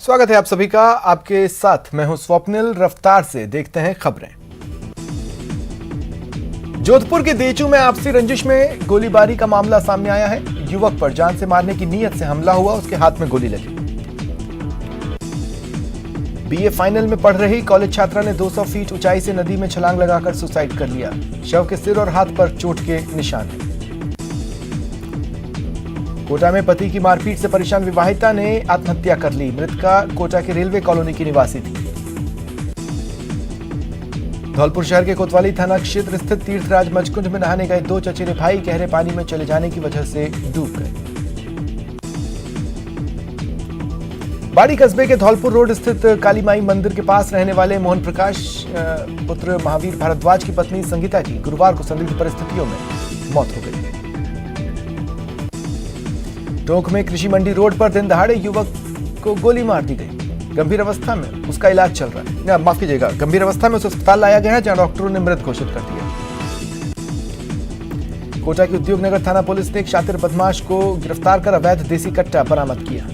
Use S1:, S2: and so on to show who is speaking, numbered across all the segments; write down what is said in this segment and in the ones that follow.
S1: स्वागत है आप सभी का। आपके साथ मैं हूं स्वप्निल। रफ्तार से देखते हैं खबरें। जोधपुर के देचू में आपसी रंजिश में गोलीबारी का मामला सामने आया है। युवक पर जान से मारने की नीयत से हमला हुआ, उसके हाथ में गोली लगी। बीए फाइनल में पढ़ रही कॉलेज छात्रा ने 200 फीट ऊंचाई से नदी में छलांग लगाकर सुसाइड कर लिया। शव के सिर और हाथ पर चोट के निशान हैं। कोटा में पति की मारपीट से परेशान विवाहिता ने आत्महत्या कर ली। मृतका कोटा के रेलवे कॉलोनी की निवासी थी। धौलपुर शहर के कोतवाली थाना क्षेत्र स्थित तीर्थराज मचकुंज में नहाने गए दो चचेरे भाई गहरे पानी में चले जाने की वजह से डूब गए। बाड़ी कस्बे के धौलपुर रोड स्थित काली माई मंदिर के पास रहने वाले मोहन प्रकाश पुत्र महावीर भारद्वाज की पत्नी संगीता की गुरुवार को संदिग्ध परिस्थितियों में मौत हो गई। टोंक में कृषि मंडी रोड पर दिन दहाड़े युवक को गोली मार दी गई। गंभीर अवस्था में उसका इलाज चल रहा है। माफ कीजिएगा, गंभीर अवस्था में उसे अस्पताल लाया गया है, जहां डॉक्टरों ने मृत घोषित कर दिया। कोटा की उद्योग नगर थाना पुलिस ने एक शातिर बदमाश को गिरफ्तार कर अवैध देसी कट्टा बरामद किया।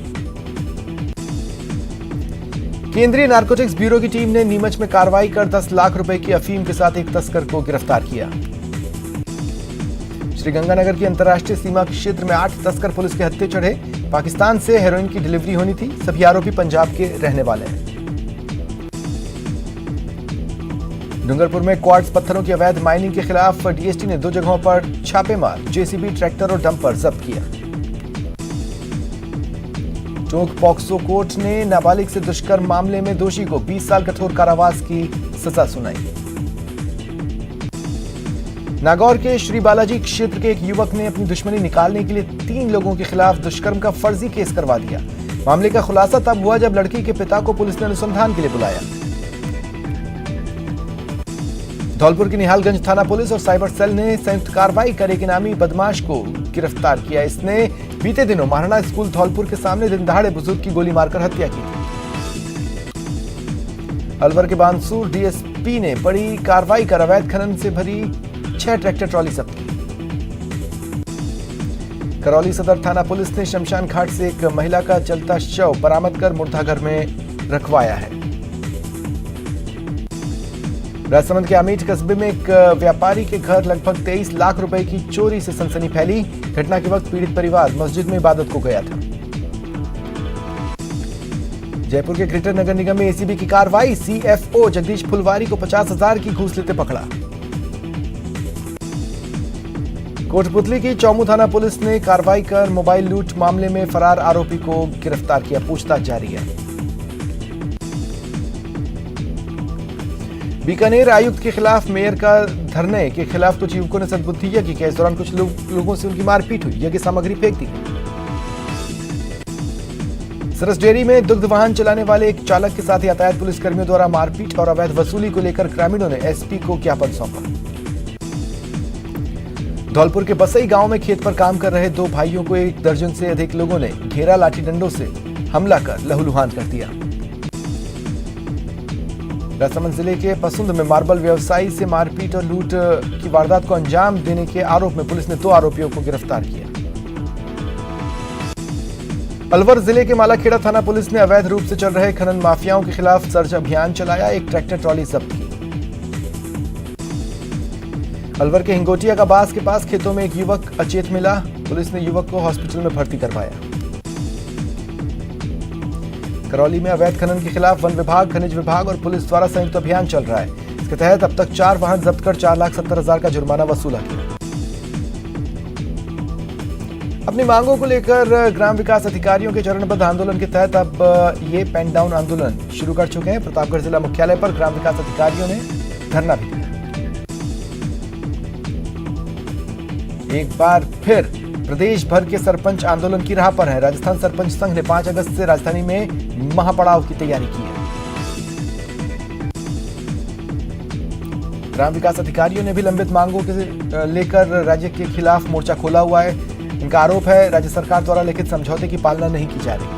S1: केंद्रीय नारकोटिक्स ब्यूरो की टीम ने नीमच में कार्रवाई कर 10 लाख रुपए की अफीम के साथ एक तस्कर को गिरफ्तार किया। श्रीगंगानगर की अंतर्राष्ट्रीय सीमा क्षेत्र में 8 तस्कर पुलिस के हत्थे चढ़े। पाकिस्तान से हेरोइन की डिलीवरी होनी थी। सभी आरोपी पंजाब के रहने वाले हैं। डूंगरपुर में क्वार्ट्ज पत्थरों की अवैध माइनिंग के खिलाफ डीएसटी ने 2 जगहों पर छापेमार जेसीबी, ट्रैक्टर और डंपर जब्त किया। टोंक पॉक्सो कोर्ट ने नाबालिग से दुष्कर्म मामले में दोषी को 20 साल कठोर कारावास की सजा सुनाई। नागौर के श्री बालाजी क्षेत्र के एक युवक ने अपनी दुश्मनी निकालने के लिए 3 लोगों के खिलाफ दुष्कर्म का फर्जी केस करवा दिया। मामले का खुलासा तब हुआ जब लड़की के पिता को पुलिस ने अनुसंधान के लिए बुलाया। धौलपुर की निहालगंज थाना पुलिस और साइबर सेल ने संयुक्त कार्रवाई कर एक इनामी बदमाश को गिरफ्तार किया। इसने बीते दिनों महाराणा स्कूल धौलपुर के सामने दिन दहाड़े बुजुर्ग की गोली मारकर हत्या की थी। अलवर के बानसूर डीएसपी ने बड़ी कार्रवाई कर अवैध खनन से भरी 6 ट्रैक्टर ट्रॉली जब्त की। करौली सदर थाना पुलिस ने शमशान घाट से एक महिला का जलता शव बरामद कर मुर्दाघर में रखवाया है। राजसमंद के आमीठ कस्बे में एक व्यापारी के घर लगभग 23 लाख रुपए की चोरी से सनसनी फैली। घटना के वक्त पीड़ित परिवार मस्जिद में इबादत को गया था। जयपुर के ग्रेटर नगर निगम में एसीबी की कार्रवाई। सीएफओ जगदीश फुलवारी को 50,000 की घूस लेते पकड़ा। कोटपुतली की चौमू थाना पुलिस ने कार्रवाई कर मोबाइल लूट मामले में फरार आरोपी को गिरफ्तार किया। पूछताछ जारी है। बीकानेर आयुक्त के खिलाफ मेयर का धरने के खिलाफ कुछ युवकों ने सद्बुद्धि यज्ञ किया। इस दौरान कुछ लोगों से उनकी मारपीट हुई। यज्ञ सामग्री फेंक दी गई। सरस डेयरी में दुग्ध वाहन चलाने वाले एक चालक के साथ यातायात पुलिस कर्मियों द्वारा मारपीट और अवैध वसूली को लेकर ग्रामीणों ने एसपी को ज्ञापन सौंपा। धौलपुर के बसई गांव में खेत पर काम कर रहे 2 भाइयों को 1 दर्जन से अधिक लोगों ने घेरा लाठी डंडों से हमला कर लहूलुहान कर दिया। राजसमंद जिले के पसुंद में मार्बल व्यवसायी से मारपीट और लूट की वारदात को अंजाम देने के आरोप में पुलिस ने 2 आरोपियों को गिरफ्तार किया। अलवर जिले के मालाखेड़ा थाना पुलिस ने अवैध रूप से चल रहे खनन माफियाओं के खिलाफ सर्च अभियान चलाया। एक ट्रैक्टर ट्रॉली जब्त की। अलवर के हिंगोटिया का बास के पास खेतों में एक युवक अचेत मिला। पुलिस ने युवक को हॉस्पिटल में भर्ती करवाया। करौली में अवैध खनन के खिलाफ वन विभाग, खनिज विभाग और पुलिस द्वारा संयुक्त अभियान चल रहा है। इसके तहत अब तक 4 वाहन जब्त कर 4,70,000 का जुर्माना वसूला गया। अपनी मांगों को लेकर ग्राम विकास अधिकारियों के चरणबद्ध आंदोलन के तहत अब ये पेन डाउन आंदोलन शुरू कर चुके हैं। प्रतापगढ़ जिला मुख्यालय पर ग्राम विकास अधिकारियों ने धरना भी दिया। एक बार फिर प्रदेश भर के सरपंच आंदोलन की राह पर हैं। राजस्थान सरपंच संघ ने 5 अगस्त से राजधानी में महापड़ाव की तैयारी की है। ग्राम विकास अधिकारियों ने भी लंबित मांगों के लेकर राज्य के खिलाफ मोर्चा खोला हुआ है। इनका आरोप है राज्य सरकार द्वारा लिखित समझौते की पालना नहीं की जा रही।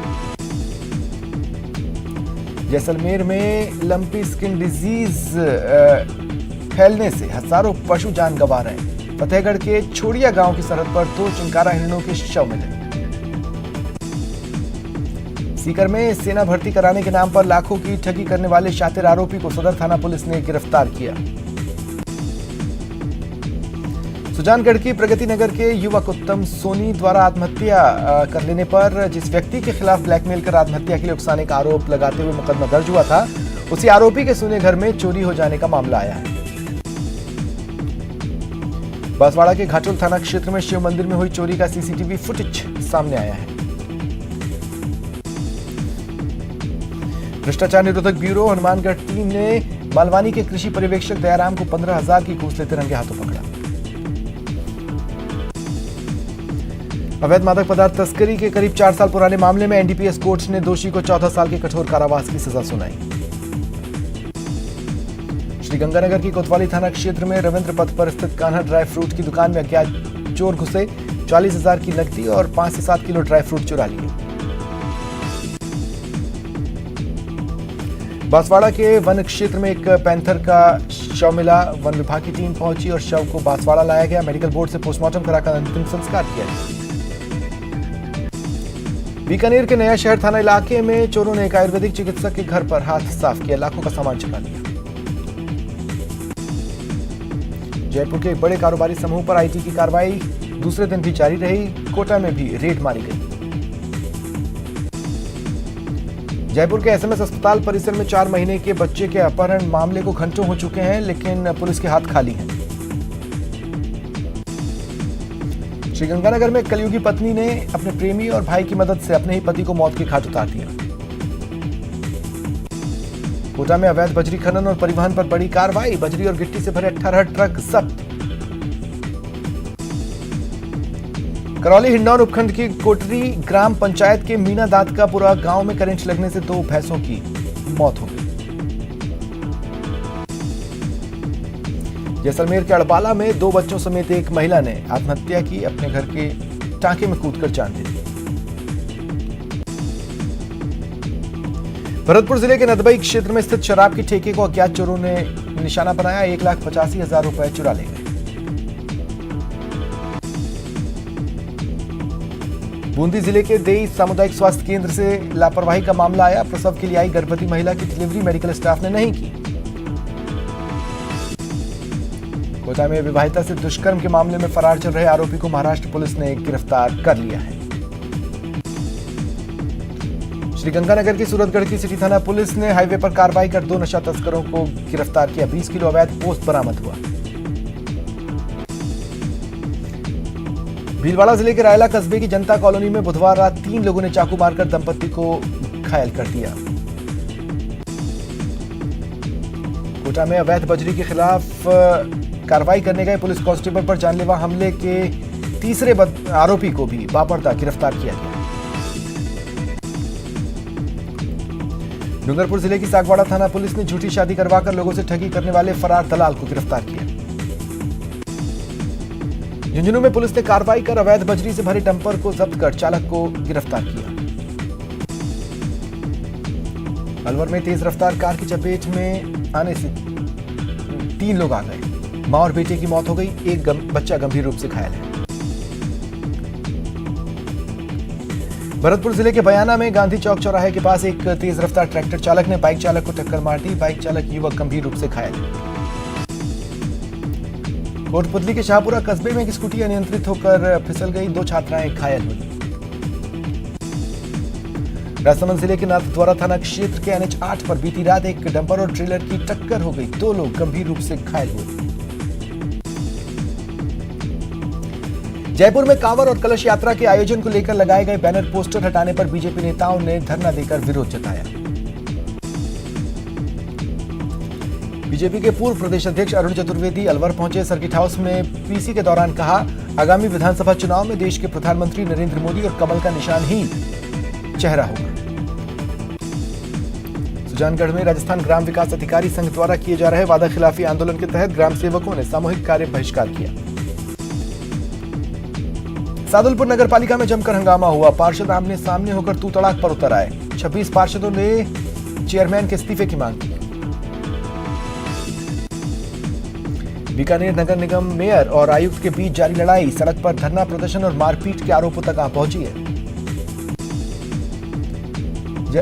S1: जैसलमेर में लंपी स्किन डिजीज फैलने से हजारों पशु जान गंवा रहे हैं। फतेहगढ़ के छोड़िया गांव की सरहद पर 2 चिंकारा हिरणों के शव मिले। सीकर में सेना भर्ती कराने के नाम पर लाखों की ठगी करने वाले शातिर आरोपी को सदर थाना पुलिस ने गिरफ्तार किया। सुजानगढ़ की प्रगति नगर के युवक उत्तम सोनी द्वारा आत्महत्या कर लेने पर जिस व्यक्ति के खिलाफ ब्लैकमेल कर आत्महत्या के लिए उकसाने का आरोप लगाते हुए मुकदमा दर्ज हुआ था, उसी आरोपी के सोने घर में चोरी हो जाने का मामला आया है। बांसवाड़ा के घाटोल थाना क्षेत्र में शिव मंदिर में हुई चोरी का सीसीटीवी फुटेज सामने आया है। भ्रष्टाचार निरोधक ब्यूरो हनुमानगढ़ टीम ने मालवानी के कृषि पर्यवेक्षक दयाराम को 15,000 की घूस लेते रंगे हाथों पकड़ा। अवैध मादक पदार्थ तस्करी के करीब 4 साल पुराने मामले में एनडीपीएस कोर्ट ने दोषी को 14 साल के कठोर कारावास की सजा सुनाई। श्रीगंगानगर की कोतवाली थाना क्षेत्र में रविंद्र पथ पर स्थित कान्हा ड्राई फ्रूट की दुकान में अज्ञात चोर घुसे, 40,000 की नकदी और 5 से 7 किलो ड्राई फ्रूट चुरा लिए। बांसवाड़ा के वन क्षेत्र में एक पैंथर का शव मिला। वन विभाग की टीम पहुंची और शव को बांसवाड़ा लाया गया। मेडिकल बोर्ड से पोस्टमार्टम कराकर अंतिम संस्कार किया गया। बीकानेर के नया शहर थाना इलाके में चोरों ने एक आयुर्वेदिक चिकित्सक के घर पर हाथ साफ किया, लाखों का सामान चुरा लिया। जयपुर के एक बड़े कारोबारी समूह पर आईटी की कार्रवाई दूसरे दिन भी जारी रही। कोटा में भी रेड मारी गई। जयपुर के एसएमएस अस्पताल परिसर में 4 महीने के बच्चे के अपहरण मामले को घंटों हो चुके हैं, लेकिन पुलिस के हाथ खाली हैं। श्रीगंगानगर में कलयुगी पत्नी ने अपने प्रेमी और भाई की मदद से अपने ही पति को मौत के घाट उतार दिया। कोटा में अवैध बजरी खनन और परिवहन पर बड़ी कार्रवाई। बजरी और गिट्टी से भरे 18 ट्रक जब्त। करौली हिंडौन उपखंड की कोटरी ग्राम पंचायत के मीना दादकापुरा गांव में करंट लगने से 2 भैंसों की मौत हो गई। जैसलमेर के अड़बाला में 2 बच्चों समेत एक महिला ने आत्महत्या की, अपने घर के टांके में कूदकर जान दे दी। भरतपुर जिले के नदबई क्षेत्र में स्थित शराब की ठेके को अज्ञात चोरों ने निशाना बनाया। 1,85,000 रुपए चुरा ले गए। बूंदी जिले के देई सामुदायिक स्वास्थ्य केंद्र से लापरवाही का मामला आया। प्रसव के लिए आई गर्भवती महिला की डिलीवरी मेडिकल स्टाफ ने नहीं की। कोटा में विवाहिता से दुष्कर्म के मामले में फरार चल रहे आरोपी को महाराष्ट्र पुलिस ने गिरफ्तार कर लिया है। श्रीगंगानगर की सूरतगढ़ की सिटी थाना पुलिस ने हाईवे पर कार्रवाई कर 2 नशा तस्करों को गिरफ्तार किया। 20 किलो अवैध पोस्त बरामद हुआ। भीलवाड़ा जिले के रायला कस्बे की जनता कॉलोनी में बुधवार रात 3 लोगों ने चाकू मारकर दंपति को घायल कर दिया। कोटा में अवैध बजरी के खिलाफ कार्रवाई करने गए पुलिस कांस्टेबल पर जानलेवा हमले के तीसरे आरोपी को भी बापरता गिरफ्तार किया गया। डूंगरपुर जिले की सागवाड़ा थाना पुलिस ने झूठी शादी करवाकर लोगों से ठगी करने वाले फरार दलाल को गिरफ्तार किया। झुंझुनू में पुलिस ने कार्रवाई कर अवैध बजरी से भरे डंपर को जब्त कर चालक को गिरफ्तार किया। अलवर में तेज रफ्तार कार की चपेट में आने से 3 लोग आ गए। मां और बेटे की मौत हो गई। एक बच्चा गंभीर रूप से घायल है। भरतपुर जिले के बयाना में गांधी चौक चौराहे के पास एक तेज रफ्तार ट्रैक्टर चालक ने बाइक चालक को टक्कर मार दी। बाइक चालक युवक गंभीर रूप से घायल है। कोटपुतली के शाहपुरा कस्बे में एक स्कूटी अनियंत्रित होकर फिसल गई। 2 छात्राएं घायल हुई। राजसमंद जिले के नाथद्वारा थाना क्षेत्र के NH 8 पर बीती रात एक डंपर और ट्रेलर की टक्कर हो गई। 2 लोग गंभीर रूप से घायल हुए। जयपुर में कांवड़ और कलश यात्रा के आयोजन को लेकर लगाए गए बैनर पोस्टर हटाने पर बीजेपी नेताओं ने धरना देकर विरोध जताया। बीजेपी के पूर्व प्रदेश अध्यक्ष अरुण चतुर्वेदी अलवर पहुंचे। सर्किट हाउस में पीसी के दौरान कहा, आगामी विधानसभा चुनाव में देश के प्रधानमंत्री नरेंद्र मोदी और कमल का निशान ही चेहरा होगा। सुजानगढ़ में राजस्थान ग्राम विकास अधिकारी संघ द्वारा किए जा रहे वादा खिलाफी आंदोलन के तहत ग्राम सेवकों ने सामूहिक कार्य बहिष्कार किया। सादुलपुर नगर पालिका में जमकर हंगामा हुआ। पार्षद आमने सामने होकर तू तड़ाक पर उतर आए। 26 पार्षदों ने चेयरमैन के इस्तीफे की मांग की। बीकानेर नगर निगम मेयर और आयुक्त के बीच जारी लड़ाई। सड़क पर धरना प्रदर्शन और मारपीट के आरोपों तक आ पहुंची है।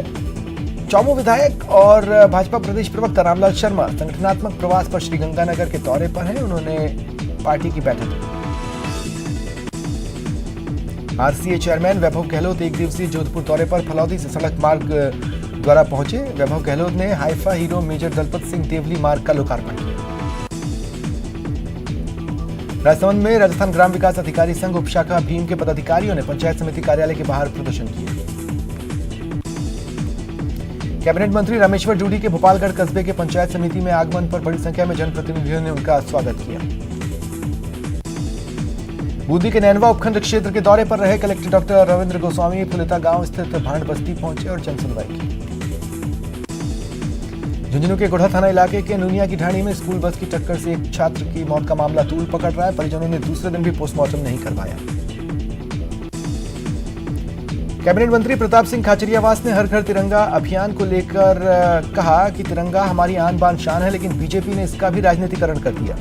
S1: चौमू विधायक और भाजपा प्रदेश प्रवक्ता रामलाल शर्मा संगठनात्मक प्रवास पर श्रीगंगानगर के दौरे पर हैं। उन्होंने पार्टी की बैठक की। आरसीए चेयरमैन वैभव गहलोत एक दिवसीय जोधपुर दौरे पर फलौदी से सड़क मार्ग द्वारा पहुंचे। वैभव गहलोत ने Haifa hero major Dalpat Singh Deoli Marg का लोकार्पण किया। राजसमंद में राजस्थान ग्राम विकास अधिकारी संघ उपशाखा भीम के पदाधिकारियों ने पंचायत समिति कार्यालय के बाहर प्रदर्शन किया। कैबिनेट मंत्री रामेश्वर जूडी के भोपालगढ़ कस्बे के पंचायत समिति में आगमन पर बड़ी संख्या में जनप्रतिनिधियों ने उनका स्वागत किया। बूंदी के नैनवा उपखंड क्षेत्र के दौरे पर रहे कलेक्टर डॉक्टर रविंद्र गोस्वामी फुलेता गांव स्थित भांड बस्ती पहुंचे और जनसुनवाई की। झुंझुनू के गोढ़ा थाना इलाके के नुनिया की ढाणी में स्कूल बस की टक्कर से एक छात्र की मौत का मामला तूल पकड़ रहा है। परिजनों ने दूसरे दिन भी पोस्टमार्टम नहीं करवाया। कैबिनेट मंत्री प्रताप सिंह खाचरियावास ने हर घर तिरंगा अभियान को लेकर कहा कि तिरंगा हमारी आन बान शान है, लेकिन बीजेपी ने इसका भी राजनीतिकरण कर दिया।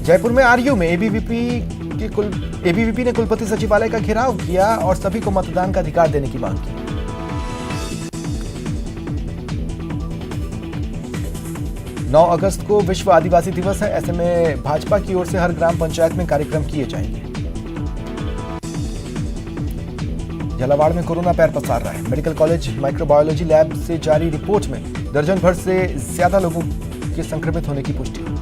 S1: जयपुर में आरयू में एबीवीपी ने कुलपति सचिवालय का घेराव किया और सभी को मतदान का अधिकार देने की मांग की। नौ अगस्त को विश्व आदिवासी दिवस है। ऐसे में भाजपा की ओर से हर ग्राम पंचायत में कार्यक्रम किए जाएंगे। झालावाड़ में कोरोना पैर पसार रहा है। मेडिकल कॉलेज माइक्रोबायोलॉजी लैब से जारी रिपोर्ट में दर्जन भर से ज्यादा लोगों के संक्रमित होने की पुष्टि हुई।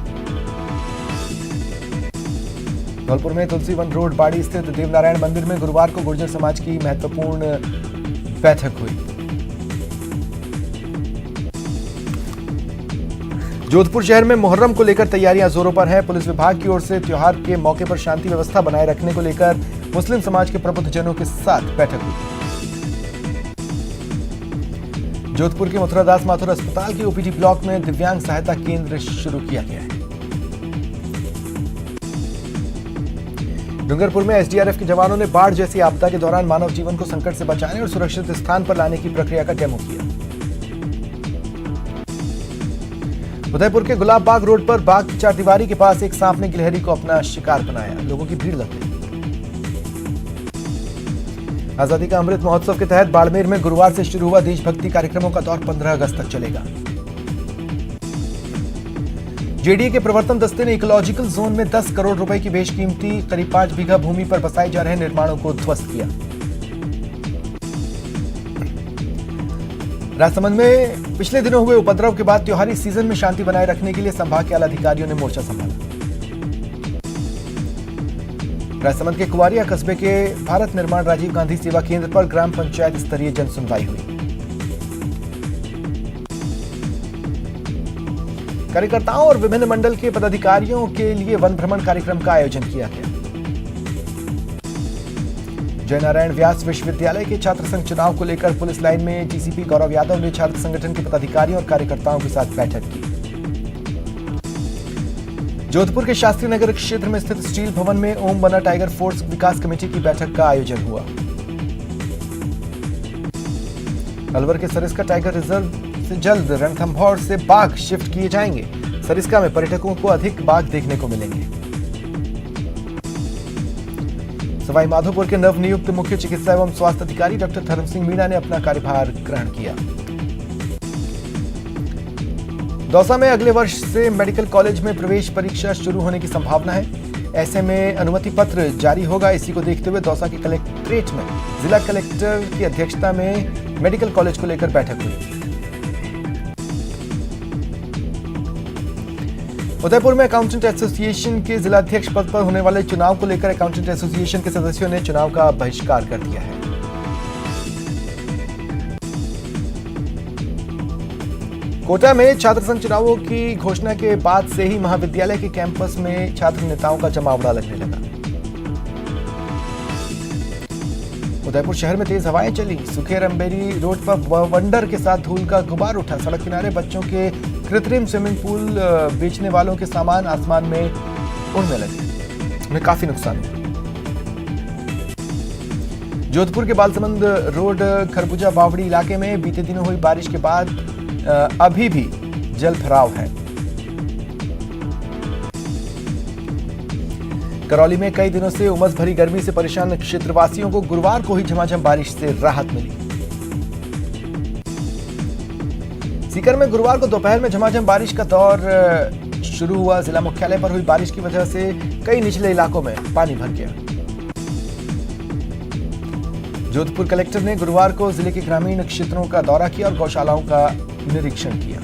S1: धौलपुर में तुलसीवन रोड बाड़ी स्थित देवनारायण मंदिर में गुरुवार को गुर्जर समाज की महत्वपूर्ण बैठक हुई। जोधपुर शहर में मुहर्रम को लेकर तैयारियां जोरों पर हैं। पुलिस विभाग की ओर से त्योहार के मौके पर शांति व्यवस्था बनाए रखने को लेकर मुस्लिम समाज के प्रबुद्धजनों के साथ बैठक हुई। जोधपुर के मथुरादास माथुर अस्पताल के ओपीडी ब्लॉक में दिव्यांग सहायता केंद्र शुरू किया गया है। डूंगरपुर में एसडीआरएफ के जवानों ने बाढ़ जैसी आपदा के दौरान मानव जीवन को संकट से बचाने और सुरक्षित स्थान पर लाने की प्रक्रिया का डेमो किया। उदयपुर के गुलाब बाग रोड पर बाग की चारदीवारी के पास एक सांप ने गिलहरी को अपना शिकार बनाया। लोगों की भीड़ लग गई। आजादी का अमृत महोत्सव के तहत बाड़मेर में गुरुवार से शुरू हुआ देशभक्ति कार्यक्रमों का दौर 15 अगस्त तक चलेगा। जेडीए के प्रवर्तन दस्ते ने इकोलॉजिकल जोन में 10 करोड़ रुपए की बेशकीमती करीब 5 बीघा भूमि पर बसाए जा रहे निर्माणों को ध्वस्त किया। राजसमंद में पिछले दिनों हुए उपद्रव के बाद त्योहारी सीजन में शांति बनाए रखने के लिए संभाग के आला अधिकारियों ने मोर्चा संभाला। राजसमंद के कुवारिया कस्बे के भारत निर्माण राजीव गांधी सेवा केंद्र पर ग्राम पंचायत स्तरीय जनसुनवाई हुई। कार्यकर्ताओं और विभिन्न मंडल के पदाधिकारियों के लिए वन भ्रमण कार्यक्रम का आयोजन किया गया। जयनारायण व्यास विश्वविद्यालय के छात्र संघ चुनाव को लेकर पुलिस लाइन में डीसीपी गौरव यादव ने छात्र संगठन के पदाधिकारियों और कार्यकर्ताओं के साथ बैठक की। जोधपुर के शास्त्री नगर क्षेत्र में स्थित स्टील भवन में ओम बना टाइगर फोर्स विकास कमेटी की बैठक का आयोजन हुआ। अलवर के सरिस्का टाइगर रिजर्व से जल्द रणथंभौर से बाघ शिफ्ट किए जाएंगे। सरिस्का में पर्यटकों को अधिक बाघ देखने को मिलेंगे। सवाई माधोपुर के नवनियुक्त मुख्य चिकित्सा एवं स्वास्थ्य अधिकारी डॉक्टर धर्म सिंह मीणा ने अपना कार्यभार ग्रहण किया। दौसा में अगले वर्ष से मेडिकल कॉलेज में प्रवेश परीक्षा शुरू होने की संभावना है। ऐसे में अनुमति पत्र जारी होगा। इसी को देखते हुए दौसा के कलेक्ट्रेट में जिला कलेक्टर की अध्यक्षता में मेडिकल कॉलेज को लेकर बैठक हुई। उदयपुर में अकाउंटेंट एसोसिएशन के जिलाध्यक्ष पद पर होने वाले चुनाव को लेकर अकाउंटेंट एसोसिएशन के सदस्यों ने चुनाव का बहिष्कार कर दिया है। कोटा में छात्र संघ चुनावों की घोषणा के बाद से ही महाविद्यालय के कैंपस में छात्र नेताओं का जमावड़ा लगने लगा। उदयपुर शहर में तेज हवाएं चली। सुखेर अंबेरी रोड पर वंडर के साथ धूल का गुबार उठा। सड़क किनारे बच्चों के कृत्रिम स्विमिंग पूल बेचने वालों के सामान आसमान में उड़ने लगे। उन्हें काफी नुकसान हुआ। जोधपुर के बालसमंद रोड खरबूजा बावड़ी इलाके में बीते दिनों हुई बारिश के बाद अभी भी जल भराव है। करौली में कई दिनों से उमस भरी गर्मी से परेशान क्षेत्रवासियों को गुरुवार को ही झमाझम बारिश से राहत मिली। सीकर में गुरुवार को दोपहर में झमाझम बारिश का दौर शुरू हुआ। जिला मुख्यालय पर हुई बारिश की वजह से कई निचले इलाकों में पानी भर गया। जोधपुर कलेक्टर ने गुरुवार को जिले के ग्रामीण क्षेत्रों का दौरा किया और गौशालाओं का निरीक्षण किया।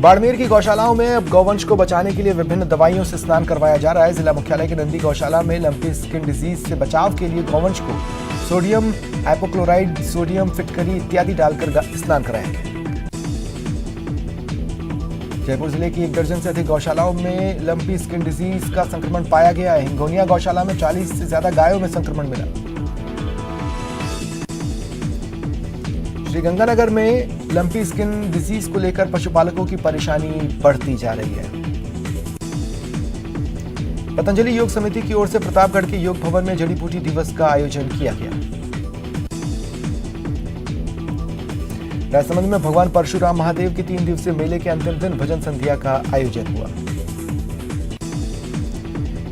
S1: बाड़मेर की गौशालाओं में अब गौवंश को बचाने के लिए विभिन्न दवाइयों से स्नान करवाया जा रहा है। जिला मुख्यालय के नंदी गौशाला में लंपी स्किन डिजीज से बचाव के लिए गौवंश को सोडियम हाइपोक्लोराइड, सोडियम फिटकरी इत्यादि डालकर स्नान कराया गया। जयपुर जिले की 1 दर्जन से अधिक गौशालाओं में लंपी स्किन डिजीज का संक्रमण पाया गया है। हिंगोनिया गौशाला में 40 से ज्यादा गायों में संक्रमण मिला। श्रीगंगानगर में लंपी स्किन डिजीज को लेकर पशुपालकों की परेशानी बढ़ती जा रही है। पतंजलि योग समिति की ओर से प्रतापगढ़ के योग भवन में जड़ी बूटी दिवस का आयोजन किया गया। राजसमंद में भगवान परशुराम महादेव के 3 दिवसीय मेले के अंतिम दिन भजन संध्या का आयोजन हुआ।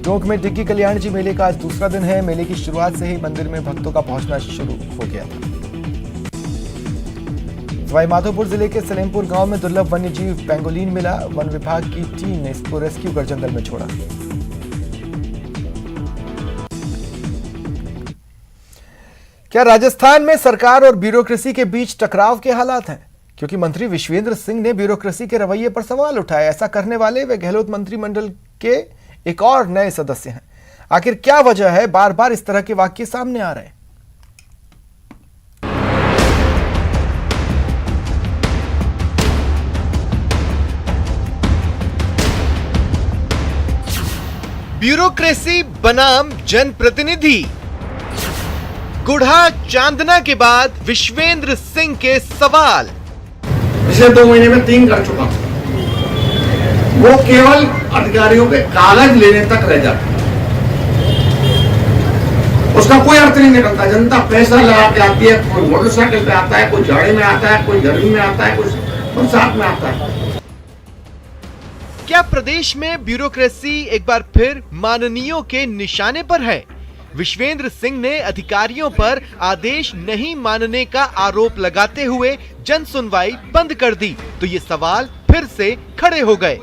S1: टोंक में डिग्गी कल्याण जी मेले का आज दूसरा दिन है। मेले की शुरुआत से ही मंदिर में भक्तों का पहुंचना शुरू हो गया था। सवाईमाधोपुर जिले के सलेमपुर गांव में दुर्लभ वन्य जीव पेंगोलिन मिला। वन विभाग की टीम ने इसको रेस्क्यू कर जंगल में छोड़ा। क्या राजस्थान में सरकार और ब्यूरोक्रेसी के बीच टकराव के हालात हैं? क्योंकि मंत्री विश्वेंद्र सिंह ने ब्यूरोक्रेसी के रवैये पर सवाल उठाए। ऐसा करने वाले वे गहलोत मंत्रिमंडल के एक और नए सदस्य हैं। आखिर क्या वजह है बार बार इस तरह के वाक्य सामने आ रहे हैं?
S2: ब्यूरोक्रेसी बनाम जनप्रतिनिधि। गुढ़ा चांदना के बाद विश्वेंद्र सिंह के सवाल।
S3: पिछले 2 महीने में 3 कर चुका हूं। वो केवल अधिकारियों के कागज लेने तक रह जाते, उसका कोई अर्थ नहीं निकलता। जनता पैसा लगा के आती है, कोई मोटरसाइकिल पे आता है, कोई जाड़े में आता है, कोई गर्मी में आता है, कोई बरसात में आता है।
S2: क्या प्रदेश में ब्यूरोक्रेसी एक बार फिर माननीयों के निशाने पर है? विश्वेंद्र सिंह ने अधिकारियों पर आदेश नहीं मानने का आरोप लगाते हुए जन सुनवाई बंद कर दी, तो ये सवाल फिर से खड़े हो गए।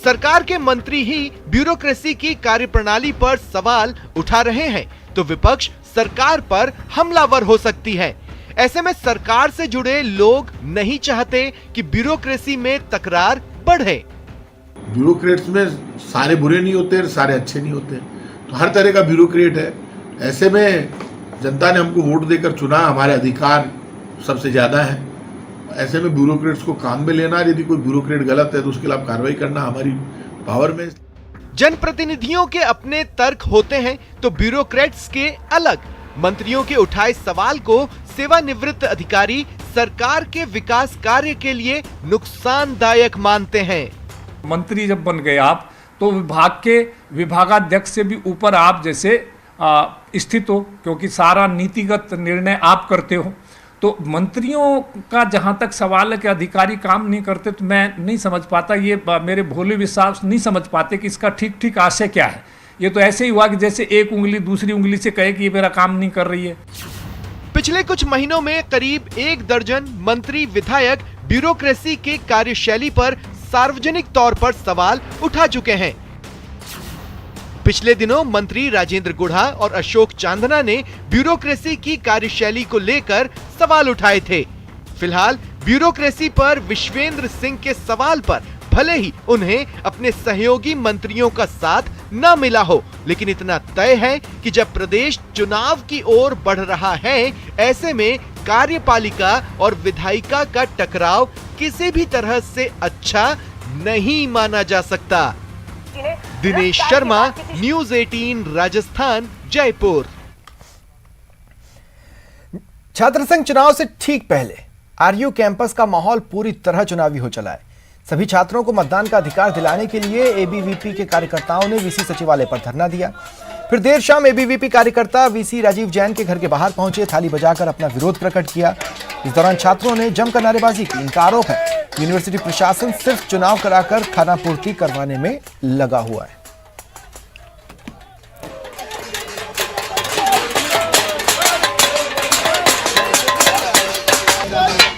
S2: सरकार के मंत्री ही ब्यूरोक्रेसी की कार्यप्रणाली पर सवाल उठा रहे हैं, तो विपक्ष सरकार पर हमलावर हो सकती है। ऐसे में सरकार से जुड़े लोग नहीं चाहते कि ब्यूरोक्रेसी में तकरार बढ़े।
S4: ब्यूरोक्रेट्स में सारे बुरे नहीं होते, सारे अच्छे नहीं होते, तो हर तरह का ब्यूरोक्रेट है। ऐसे में जनता ने हमको वोट देकर चुना, हमारे अधिकार सबसे ज्यादा है। ऐसे में ब्यूरोक्रेट्स को काम में लेना, यदि कोई ब्यूरोक्रेट गलत है तो उसके खिलाफ कार्रवाई करना हमारी पावर में।
S2: जनप्रतिनिधियों के अपने तर्क होते हैं तो ब्यूरोक्रेट्स के अलग। मंत्रियों के उठाए सवाल को सेवानिवृत्त अधिकारी सरकार के विकास कार्य के लिए नुकसानदायक मानते हैं।
S5: मंत्री जब बन गए आप, तो विभाग के विभागाध्यक्ष से भी ऊपर आप जैसे स्थित हो, क्योंकि सारा नीतिगत निर्णय आप करते हो। तो मंत्रियों का जहां तक सवाल है कि अधिकारी काम नहीं करते, तो मैं नहीं समझ पाता, ये मेरे भोले विश्वास नहीं समझ पाते कि इसका ठीक ठीक आशय क्या है। ये तो ऐसे ही हुआ कि जैसे एक उंगली दूसरी उंगली से कहे कि ये मेरा काम नहीं कर रही है।
S2: पिछले कुछ महीनों में करीब 1 दर्जन मंत्री विधायक ब्यूरोक्रेसी के कार्यशैली पर सार्वजनिक तौर पर सवाल उठा चुके हैं। पिछले दिनों मंत्री राजेंद्र गुढ़ा और अशोक चांदना ने ब्यूरोक्रेसी की कार्यशैली को लेकर सवाल उठाए थे। फिलहाल ब्यूरोक्रेसी पर विश्वेंद्र सिंह के सवाल पर भले ही उन्हें अपने सहयोगी मंत्रियों का साथ न मिला हो, लेकिन इतना तय है कि जब प्रदेश चुनाव की ओर बढ़ रहा है, ऐसे में कार्यपालिका और विधायिका का टकराव किसी भी तरह से अच्छा नहीं माना जा सकता। दिनेश शर्मा, न्यूज़ 18 राजस्थान, जयपुर।
S1: छात्र संघ चुनाव से ठीक पहले आरयू कैंपस का माहौल पूरी तरह चुनावी हो चला है। सभी छात्रों को मतदान का अधिकार दिलाने के लिए एबीवीपी के कार्यकर्ताओं ने वीसी सचिवालय पर धरना दिया। फिर देर शाम एबीवीपी कार्यकर्ता वीसी राजीव जैन के घर के बाहर पहुंचे, थाली बजाकर अपना विरोध प्रकट किया। इस दौरान छात्रों ने जमकर नारेबाजी की। इनका आरोप है यूनिवर्सिटी प्रशासन सिर्फ चुनाव कराकर खानापूर्ति करवाने में लगा हुआ है।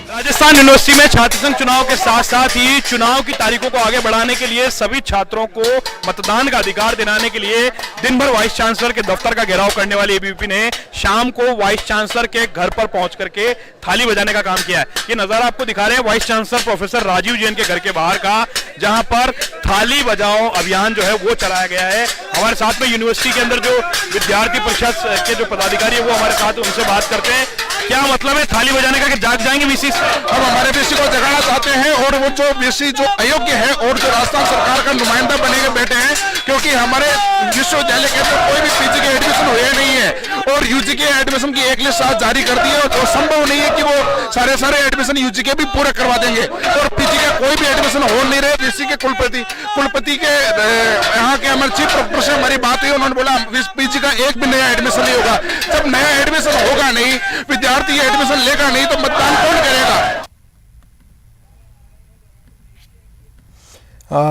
S6: राजस्थान यूनिवर्सिटी में छात्र संघ चुनाव के साथ साथ ही चुनाव की तारीखों को आगे बढ़ाने के लिए सभी छात्रों को मतदान का अधिकार दिलाने के लिए दिन भर वाइस चांसलर के दफ्तर का घेराव करने वाली एबीवीपी ने शाम को वाइस चांसलर के घर पर पहुंच करके थाली बजाने का काम किया है। ये नजारा आपको दिखा रहे हैं vice chancellor professor Rajeev Jain के घर के बाहर का, जहां पर थाली बजाओ अभियान जो है वो चलाया गया है। हमारे साथ में यूनिवर्सिटी के अंदर जो विद्यार्थी परिषद के जो पदाधिकारी है वो हमारे साथ, उनसे बात करते हैं। क्या मतलब है थाली बजाने का कि जाग जाएंगे वीसी?
S7: हम हमारे वीसी को जगाना चाहते हैं और वो जो वीसी जो अयोग्य है और जो राजस्थान सरकार का नुमाइंदा बने के बैठे हैं, क्योंकि हमारे विश्वविद्यालय के अंदर कोई भी पीजी के एडमिशन हुए नहीं है और यूजी के एडमिशन की एक लिस्ट आज जारी कर दी है और संभव नहीं है कि वो सारे एडमिशन यूजी के भी पूरे करवा देंगे और पीजी का कोई भी एडमिशन हो नहीं रहे। वीसी के कुलपति के यहाँ के हमारे चीफ प्रोफेसर से हमारी बात हुई, उन्होंने बोला पीजी का एक भी नया एडमिशन नहीं होगा। जब नया एडमिशन होगा नहीं, विद्यार्थी एडमिशन लेगा नहीं, तो मतदान कौन करेगा?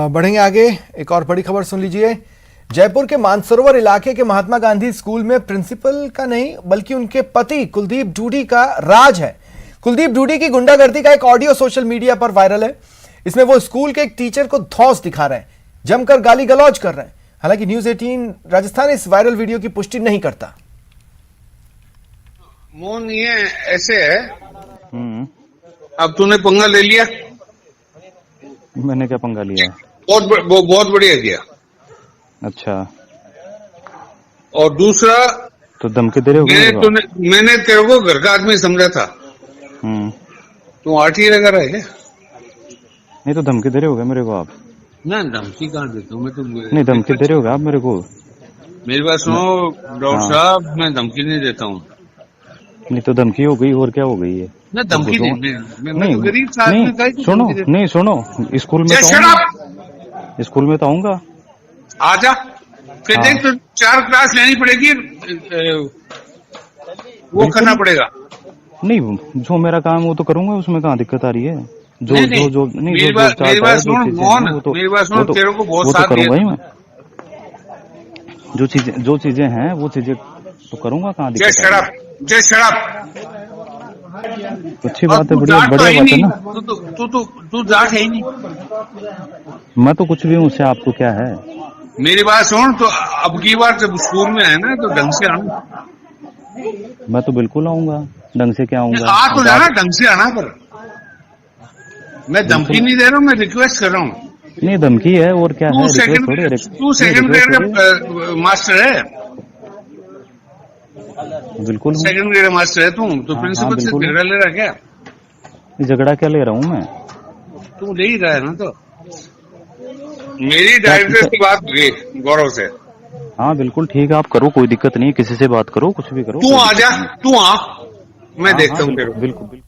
S1: बढ़ेंगे आगे। एक और बड़ी खबर सुन लीजिए। जयपुर के मानसरोवर इलाके के महात्मा गांधी स्कूल में प्रिंसिपल का नहीं बल्कि उनके पति कुलदीप ढूडी का राज है। कुलदीप ढूडी की गुंडागर्दी का एक ऑडियो सोशल मीडिया पर वायरल है। इसमें वो स्कूल के एक टीचर को धौंस दिखा रहे हैं, जमकर गाली गलौज कर रहे हैं। हालांकि न्यूज 18 राजस्थान इस वायरल वीडियो की पुष्टि नहीं करता।
S8: मोहन ये ऐसे है, अब तूने पंगा ले लिया।
S9: मैंने क्या पंगा लिया?
S8: बहुत बढ़िया किया।
S9: अच्छा,
S8: और दूसरा
S9: तो धमकी दे रहे हो?
S8: मैंने तेरे को घर का आदमी समझा था, तू आठी लगा रहा है क्या?
S9: नहीं तो धमकी दे रहे होगा मेरे को आप?
S8: ना धमकी कहाँ देता हूँ मैं तो।
S9: नहीं धमकी दे रहे होगा आप मेरे को?
S8: मेरी बात सुनो डॉक्टर साहब, मैं धमकी नहीं देता हूँ।
S9: नहीं तो धमकी हो गई और क्या हो गई है?
S8: ना धमकी नहीं, गरीब
S9: सुनो स्कूल में तो आऊंगा।
S8: आजा फिर देख, तो 4 क्लास लेनी पड़ेगी, वो करना पड़ेगा।
S9: नहीं जो मेरा काम वो तो करूंगा, उसमें कहाँ दिक्कत आ रही है?
S8: मेरी बात सुनो, तेरे को बहुत साथ
S9: करूंगा ही मैं। जो चीजें हैं वो चीजें तो करूंगा, कहाँ दिक्कत?
S8: जय शराब
S9: अच्छी बात है, बढ़िया बात है ना।
S8: तू जाट है ही नहीं।
S9: मैं तो कुछ भी हूँ, उससे आपको क्या है?
S8: मेरी बात सुन, तो अब की बार जब स्कूल में है ना तो ढंग से आना।
S9: मैं तो बिल्कुल आऊंगा, ढंग से क्या आऊंगा?
S8: आ तो जाना, ढंग से आना। पर मैं धमकी नहीं दे रहा हूँ, मैं रिक्वेस्ट कर रहा हूँ।
S9: नहीं धमकी है और क्या है?
S8: तू सेकंड ग्रेड का मास्टर है?
S9: बिल्कुल
S8: सेकंड ग्रेड मास्टर है तू, तो प्रिंसिपल से झगड़ा ले रहा क्या?
S9: झगड़ा क्या ले रहा हूँ मैं?
S8: तू ले ही रहा है ना। तो मेरी डायरेक्टर से बात हुई गौरव से।
S9: हाँ बिल्कुल ठीक है, आप करो, कोई दिक्कत नहीं, किसी से बात करो, कुछ भी करो।
S8: तू आ जा, तू आ, मैं देखता हूँ।
S9: बिल्कुल।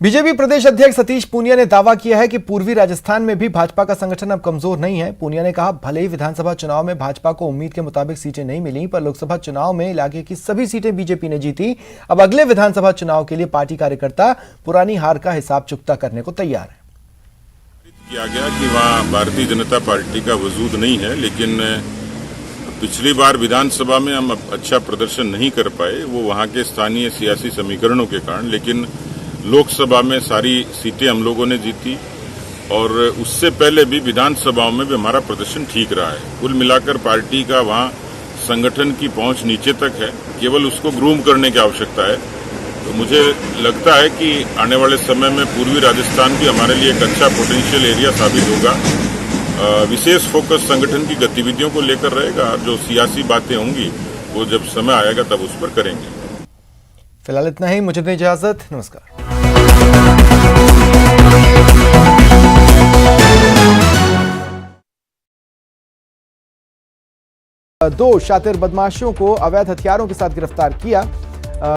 S1: बीजेपी प्रदेश अध्यक्ष सतीश पूनिया ने दावा किया है कि पूर्वी राजस्थान में भी भाजपा का संगठन अब कमजोर नहीं है। पूनिया ने कहा, भले ही विधानसभा चुनाव में भाजपा को उम्मीद के मुताबिक सीटें नहीं मिली, पर लोकसभा चुनाव में इलाके की सभी सीटें बीजेपी ने जीती। अब अगले विधानसभा चुनाव के लिए पार्टी कार्यकर्ता पुरानी हार का हिसाब चुकता करने को तैयार है।
S10: किया गया कि वहाँ भारतीय जनता पार्टी का वजूद नहीं है, लेकिन पिछली बार विधानसभा में हम अच्छा प्रदर्शन नहीं कर पाए, वो वहाँ के स्थानीय सियासी समीकरणों के कारण। लेकिन लोकसभा में सारी सीटें हम लोगों ने जीती और उससे पहले भी विधानसभाओं में भी हमारा प्रदर्शन ठीक रहा है। कुल मिलाकर पार्टी का वहाँ संगठन की पहुंच नीचे तक है, केवल उसको ग्रूम करने की आवश्यकता है। तो मुझे लगता है कि आने वाले समय में पूर्वी राजस्थान भी हमारे लिए एक अच्छा पोटेंशियल एरिया साबित होगा। विशेष फोकस संगठन की गतिविधियों को लेकर रहेगा, और जो सियासी बातें होंगी वो जब समय आएगा तब उस पर करेंगे।
S1: फिलहाल इतना ही, मुझे दें इजाजत, नमस्कार। दो शातिर बदमाशों को अवैध हथियारों के साथ गिरफ्तार किया।